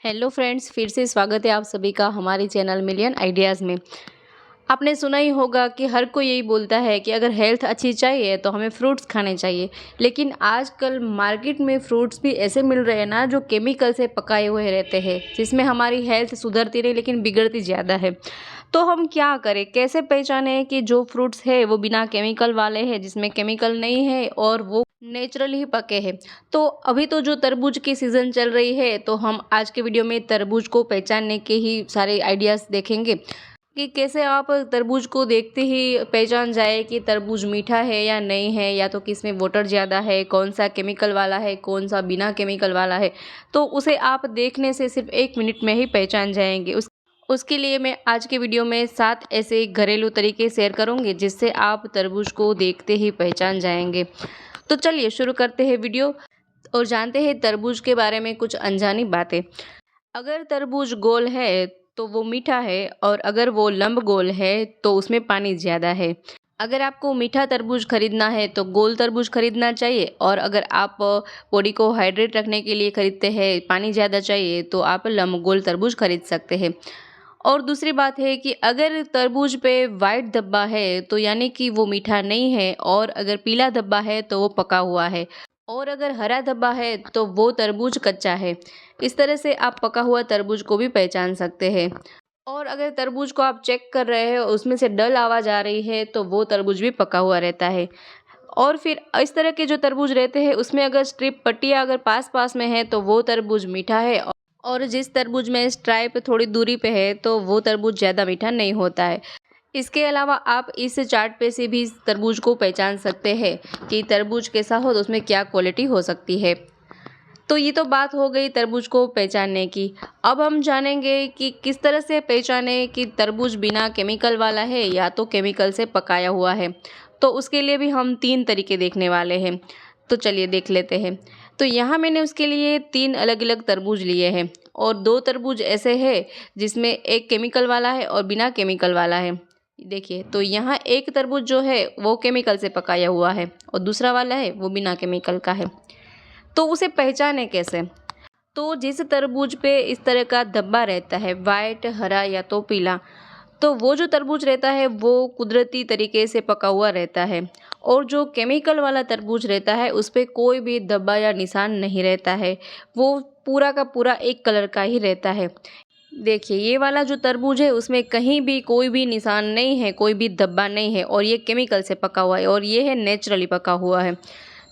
Hello friends, फिर से स्वागत है आप सभी का हमारे चैनल मिलियन आइडियाज़ में। आपने सुना ही होगा कि हर कोई यही बोलता है कि अगर हेल्थ अच्छी चाहिए तो हमें फ्रूट्स खाने चाहिए। लेकिन आजकल मार्केट में फ्रूट्स भी ऐसे मिल रहे हैं ना, जो केमिकल से पकाए हुए रहते हैं, जिसमें हमारी हेल्थ सुधरती रही लेकिन बिगड़ती ज़्यादा है। तो हम क्या करें, कैसे पहचानें कि जो फ्रूट्स है वो बिना केमिकल वाले हैं, जिसमें केमिकल नहीं है और वो नेचुरल ही पके हैं। तो अभी तो जो तरबूज की सीज़न चल रही है, तो हम आज के वीडियो में तरबूज को पहचानने के ही सारे आइडियाज़ देखेंगे कि कैसे आप तरबूज को देखते ही पहचान जाए कि तरबूज मीठा है या नहीं है, या तो किसमें वाटर ज़्यादा है, कौन सा केमिकल वाला है, कौन सा बिना केमिकल वाला है। तो उसे आप देखने से सिर्फ 1 मिनट में ही पहचान जाएंगे। उसके लिए मैं आज के वीडियो में 7 ऐसे घरेलू तरीके शेयर करूंगी जिससे आप तरबूज को देखते ही पहचान जाएंगे। तो चलिए शुरू करते हैं वीडियो और जानते हैं तरबूज के बारे में कुछ अनजानी बातें। अगर तरबूज गोल है तो वो मीठा है, और अगर वो लंब गोल है तो उसमें पानी ज़्यादा है। अगर आपको मीठा तरबूज खरीदना है तो गोल तरबूज खरीदना चाहिए, और अगर आप बॉडी को हाइड्रेट रखने के लिए खरीदते हैं, पानी ज़्यादा चाहिए, तो आप लंब गोल तरबूज खरीद सकते हैं। और दूसरी बात है कि अगर तरबूज पे वाइट धब्बा है तो यानी कि वो मीठा नहीं है, और अगर पीला धब्बा है तो वो पका हुआ है, और अगर हरा धब्बा है तो वो तरबूज कच्चा है। इस तरह से आप पका हुआ तरबूज को भी पहचान सकते हैं। और अगर तरबूज को आप चेक कर रहे हैं, उसमें से डल आवाज़ आ रही है, तो वो तरबूज भी पका हुआ रहता है। और फिर इस तरह के जो तरबूज रहते हैं, उसमें अगर स्ट्रिप पट्टियाँ अगर पास पास में है तो वो तरबूज मीठा है, और जिस तरबूज में स्ट्राइप थोड़ी दूरी पे है तो वो तरबूज ज़्यादा मीठा नहीं होता है। इसके अलावा आप इस चार्ट पे से भी तरबूज को पहचान सकते हैं कि तरबूज कैसा हो तो उसमें क्या क्वालिटी हो सकती है। तो ये तो बात हो गई तरबूज को पहचानने की। अब हम जानेंगे कि किस तरह से पहचाने कि तरबूज बिना केमिकल वाला है या तो केमिकल से पकाया हुआ है। तो उसके लिए भी हम 3 तरीके देखने वाले हैं। तो चलिए देख लेते हैं। तो यहाँ मैंने उसके लिए 3 अलग-अलग तरबूज लिए हैं, और 2 तरबूज ऐसे हैं जिसमें एक केमिकल वाला है और बिना केमिकल वाला है। देखिए, तो यहाँ एक तरबूज जो है वो केमिकल से पकाया हुआ है, और दूसरा वाला है वो बिना केमिकल का है। तो उसे पहचाने कैसे? तो जिस तरबूज पे इस तरह का धब्बा रहता है, वाइट, हरा या तो पीला, तो वो जो तरबूज रहता है वो कुदरती तरीके से पका हुआ रहता है। और जो केमिकल वाला तरबूज रहता है उस पे कोई भी धब्बा या निशान नहीं रहता है, वो पूरा का पूरा एक कलर का ही रहता है। देखिए, ये वाला जो तरबूज है उसमें कहीं भी कोई भी निशान नहीं है, कोई भी धब्बा नहीं है, और ये केमिकल से पका हुआ है, और ये है नेचुरली पका हुआ है।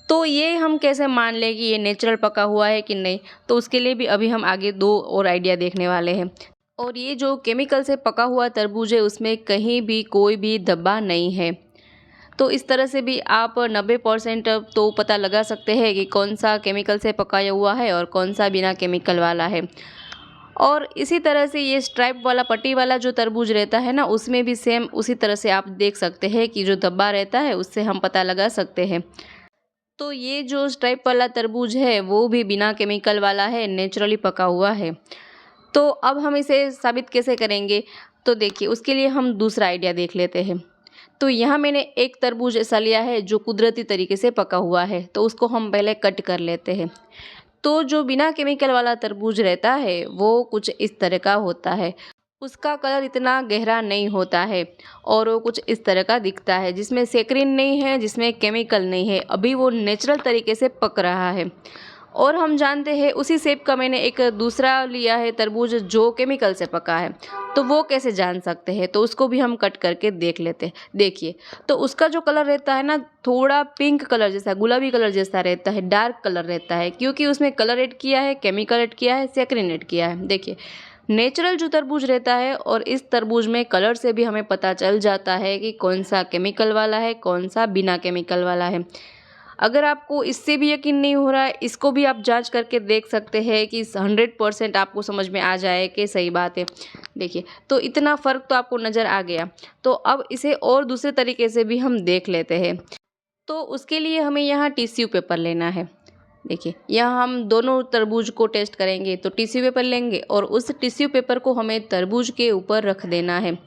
तो ये हम कैसे मान लें कि ये नेचुरल पका हुआ है कि नहीं? तो उसके लिए भी अभी हम आगे 2 और आइडिया देखने वाले हैं। और ये जो केमिकल से पका हुआ तरबूज है उसमें कहीं भी कोई भी धब्बा नहीं है। तो इस तरह से भी आप 90% तो पता लगा सकते हैं कि कौन सा केमिकल से पकाया हुआ है और कौन सा बिना केमिकल वाला है। और इसी तरह से ये स्ट्राइप वाला, पट्टी वाला जो तरबूज रहता है ना, उसमें भी सेम उसी तरह से आप देख सकते हैं कि जो धब्बा रहता है उससे हम पता लगा सकते हैं। तो ये जो स्ट्राइप वाला तरबूज है वो भी बिना केमिकल वाला है, नेचुरली पका हुआ है। तो अब हम इसे साबित कैसे करेंगे? तो देखिए, उसके लिए हम दूसरा आइडिया देख लेते हैं। तो यहाँ मैंने एक तरबूज ऐसा लिया है जो कुदरती तरीके से पका हुआ है, तो उसको हम पहले कट कर लेते हैं। तो जो बिना केमिकल वाला तरबूज रहता है वो कुछ इस तरह का होता है। उसका कलर इतना गहरा नहीं होता है, और वो कुछ इस तरह का दिखता है, जिसमें सेक्रिन नहीं है, जिसमें केमिकल नहीं है, अभी वो नेचुरल तरीके से पक रहा है। और हम जानते हैं उसी सेब का मैंने एक दूसरा लिया है तरबूज जो केमिकल से पका है। तो वो कैसे जान सकते हैं? तो उसको भी हम कट करके देख लेते हैं। देखिए, तो उसका जो कलर रहता है ना, थोड़ा पिंक कलर जैसा, गुलाबी कलर जैसा रहता है, डार्क कलर रहता है, क्योंकि उसमें कलर ऐड किया है, केमिकल ऐड किया है, सेक्रिन ऐड किया है। देखिए, नेचुरल जो तरबूज रहता है, और इस तरबूज में कलर से भी हमें पता चल जाता है कि कौन सा केमिकल वाला है, कौन सा बिना केमिकल वाला है। अगर आपको इससे भी यकीन नहीं हो रहा है, इसको भी आप जांच करके देख सकते हैं कि 100% आपको समझ में आ जाए कि सही बात है। देखिए, तो इतना फ़र्क तो आपको नज़र आ गया। तो अब इसे और दूसरे तरीके से भी हम देख लेते हैं। तो उसके लिए हमें यहाँ टिश्यू पेपर लेना है। देखिए, यहाँ हम दोनों तरबूज को टेस्ट करेंगे, तो टिश्यू पेपर लेंगे और उस टिश्यू पेपर को हमें तरबूज के ऊपर रख देना है।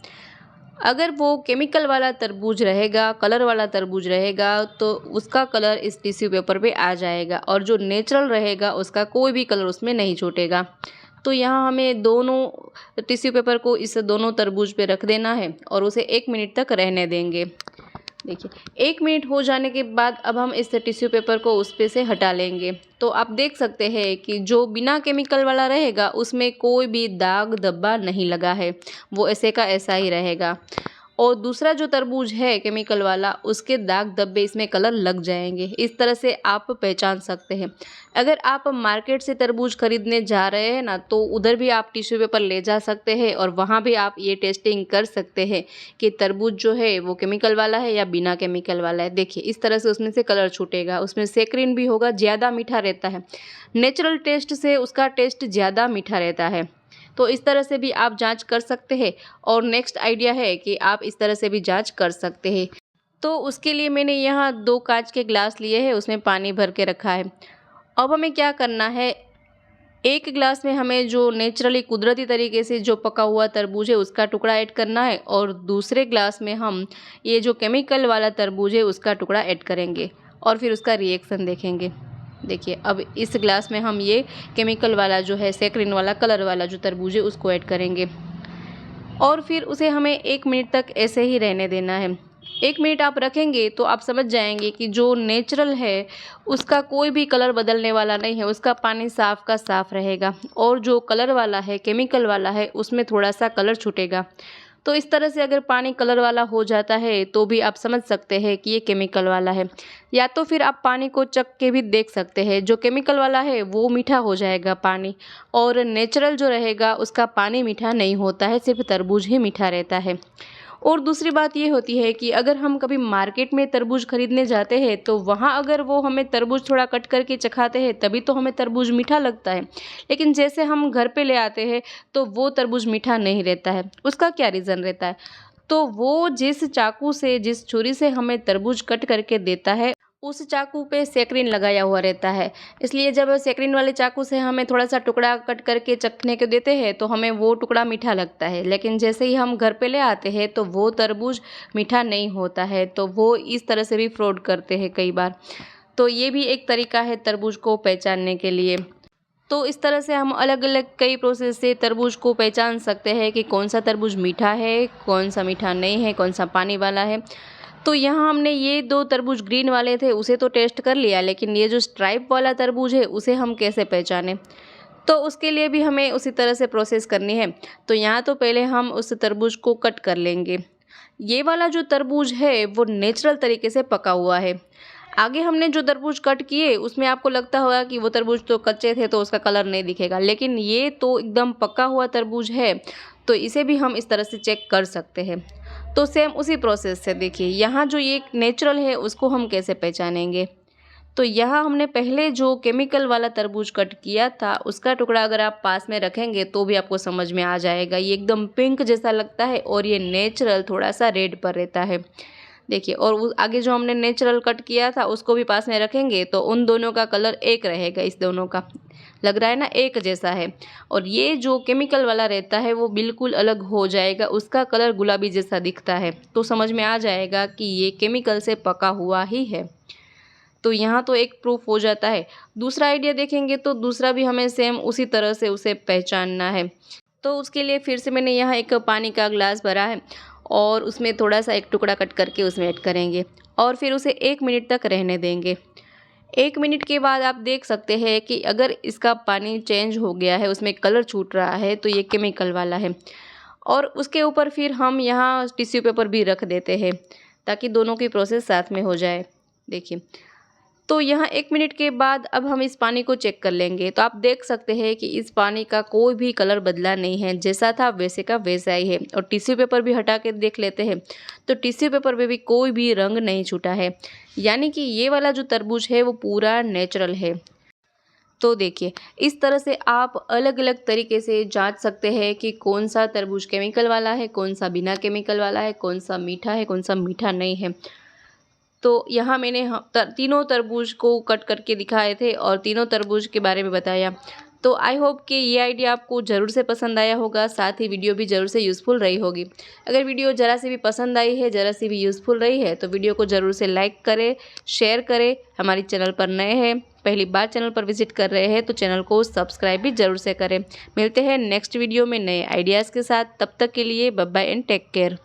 अगर वो केमिकल वाला तरबूज रहेगा, कलर वाला तरबूज रहेगा, तो उसका कलर इस टिश्यू पेपर पे आ जाएगा, और जो नेचुरल रहेगा उसका कोई भी कलर उसमें नहीं छूटेगा। तो यहाँ हमें दोनों टिश्यू पेपर को इस दोनों तरबूज पे रख देना है और उसे 1 मिनट तक रहने देंगे। देखिए 1 मिनट हो जाने के बाद अब हम इस टिश्यू पेपर को उस पे से हटा लेंगे। तो आप देख सकते हैं कि जो बिना केमिकल वाला रहेगा उसमें कोई भी दाग धब्बा नहीं लगा है, वो ऐसे का ऐसा ही रहेगा। और दूसरा जो तरबूज है केमिकल वाला, उसके दाग धब्बे इसमें कलर लग जाएंगे। इस तरह से आप पहचान सकते हैं। अगर आप मार्केट से तरबूज खरीदने जा रहे हैं ना, तो उधर भी आप टिश्यू पेपर ले जा सकते हैं और वहाँ भी आप ये टेस्टिंग कर सकते हैं कि तरबूज जो है वो केमिकल वाला है या बिना केमिकल वाला है। देखिए इस तरह से उसमें से कलर छूटेगा, उसमें सेक्रिन भी होगा, ज़्यादा मीठा रहता है। नेचुरल टेस्ट से उसका टेस्ट ज़्यादा मीठा रहता है। तो इस तरह से भी आप जांच कर सकते हैं। और नेक्स्ट आइडिया है कि आप इस तरह से भी जांच कर सकते हैं। तो उसके लिए मैंने यहाँ 2 कांच के ग्लास लिए हैं, उसमें पानी भर के रखा है। अब हमें क्या करना है, एक ग्लास में हमें जो नेचुरली कुदरती तरीके से जो पका हुआ तरबूज है उसका टुकड़ा ऐड करना है और दूसरे ग्लास में हम ये जो केमिकल वाला तरबूज है उसका टुकड़ा ऐड करेंगे और फिर उसका रिएक्शन देखेंगे। देखिए अब इस ग्लास में हम ये केमिकल वाला जो है सेक्रिन वाला कलर वाला जो तरबूज है उसको ऐड करेंगे और फिर उसे हमें 1 मिनट तक ऐसे ही रहने देना है। 1 मिनट आप रखेंगे तो आप समझ जाएंगे कि जो नेचुरल है उसका कोई भी कलर बदलने वाला नहीं है, उसका पानी साफ़ का साफ़ रहेगा। और जो कलर वाला है केमिकल वाला है उसमें थोड़ा सा कलर छूटेगा। तो इस तरह से अगर पानी कलर वाला हो जाता है तो भी आप समझ सकते हैं कि ये केमिकल वाला है। या तो फिर आप पानी को चख के भी देख सकते हैं, जो केमिकल वाला है वो मीठा हो जाएगा पानी, और नेचुरल जो रहेगा उसका पानी मीठा नहीं होता है, सिर्फ तरबूज ही मीठा रहता है। और दूसरी बात ये होती है कि अगर हम कभी मार्केट में तरबूज खरीदने जाते हैं तो वहाँ अगर वो हमें तरबूज थोड़ा कट करके चखाते हैं तभी तो हमें तरबूज मीठा लगता है। लेकिन जैसे हम घर पे ले आते हैं तो वो तरबूज मीठा नहीं रहता है। उसका क्या रीज़न रहता है? तो वो जिस चाकू से, जिस छुरी से हमें तरबूज कट करके देता है, उस चाकू पे सेक्रिन लगाया हुआ रहता है। इसलिए जब सेक्रिन वाले चाकू से हमें थोड़ा सा टुकड़ा कट करके चखने को देते हैं तो हमें वो टुकड़ा मीठा लगता है। लेकिन जैसे ही हम घर पे ले आते हैं तो वो तरबूज मीठा नहीं होता है। तो वो इस तरह से भी फ्रॉड करते हैं कई बार। तो ये भी एक तरीका है तरबूज को पहचानने के लिए। तो इस तरह से हम अलग अलग कई प्रोसेस से तरबूज को पहचान सकते हैं कि कौन सा तरबूज मीठा है, कौन सा मीठा नहीं है, कौन सा पानी वाला है। तो यहाँ हमने ये 2 तरबूज ग्रीन वाले थे उसे तो टेस्ट कर लिया, लेकिन ये जो स्ट्राइप वाला तरबूज है उसे हम कैसे पहचानें? तो उसके लिए भी हमें उसी तरह से प्रोसेस करनी है। तो यहाँ तो पहले हम उस तरबूज को कट कर लेंगे। ये वाला जो तरबूज है वो नेचुरल तरीके से पका हुआ है। आगे हमने जो तरबूज कट किए उसमें आपको लगता होगा कि वो तरबूज तो कच्चे थे तो उसका कलर नहीं दिखेगा, लेकिन ये तो एकदम पका हुआ तरबूज है। तो इसे भी हम इस तरह से चेक कर सकते हैं। तो सेम उसी प्रोसेस से देखिए यहाँ जो ये नेचुरल है उसको हम कैसे पहचानेंगे। तो यहाँ हमने पहले जो केमिकल वाला तरबूज कट किया था उसका टुकड़ा अगर आप पास में रखेंगे तो भी आपको समझ में आ जाएगा। ये एकदम पिंक जैसा लगता है और ये नेचुरल थोड़ा सा रेड पर रहता है। देखिए और आगे जो हमने नेचुरल कट किया था उसको भी पास में रखेंगे तो उन दोनों का कलर एक रहेगा। इस दोनों का लग रहा है ना एक जैसा है। और ये जो केमिकल वाला रहता है वो बिल्कुल अलग हो जाएगा, उसका कलर गुलाबी जैसा दिखता है। तो समझ में आ जाएगा कि ये केमिकल से पका हुआ ही है। तो यहाँ तो एक प्रूफ हो जाता है। दूसरा आइडिया देखेंगे तो दूसरा भी हमें सेम उसी तरह से उसे पहचानना है। तो उसके लिए फिर से मैंने यहाँ एक पानी का ग्लास भरा है और उसमें थोड़ा सा एक टुकड़ा कट करके उसमें ऐड करेंगे और फिर उसे 1 मिनट तक रहने देंगे। 1 मिनट के बाद आप देख सकते हैं कि अगर इसका पानी चेंज हो गया है, उसमें कलर छूट रहा है, तो ये केमिकल वाला है। और उसके ऊपर फिर हम यहाँ टिश्यू पेपर भी रख देते हैं ताकि दोनों की प्रोसेस साथ में हो जाए। देखिए तो यहाँ 1 मिनट के बाद अब हम इस पानी को चेक कर लेंगे। तो आप देख सकते हैं कि इस पानी का कोई भी कलर बदला नहीं है, जैसा था वैसे का वैसा ही है। और टिश्यू पेपर भी हटा के देख लेते हैं तो टिश्यू पेपर पे भी कोई भी रंग नहीं छूटा है, यानी कि ये वाला जो तरबूज है वो पूरा नेचुरल है। तो देखिए इस तरह से आप अलग अलग तरीके से जांच सकते हैं कि कौन सा तरबूज केमिकल वाला है, कौन सा बिना केमिकल वाला है, कौन सा मीठा है, कौन सा मीठा नहीं है। तो यहाँ मैंने तीनों तरबूज को कट करके दिखाए थे और तीनों तरबूज के बारे में बताया। तो आई होप कि ये आइडिया आपको ज़रूर से पसंद आया होगा, साथ ही वीडियो भी ज़रूर से यूज़फुल रही होगी। अगर वीडियो ज़रा सी भी पसंद आई है, ज़रा सी भी यूज़फुल रही है तो वीडियो को ज़रूर से लाइक करें, शेयर करें। हमारे चैनल पर नए हैं, पहली बार चैनल पर विजिट कर रहे हैं तो चैनल को सब्सक्राइब भी ज़रूर से करें। मिलते हैं नेक्स्ट वीडियो में नए आइडियाज़ के साथ, तब तक के लिए bye bye and take care.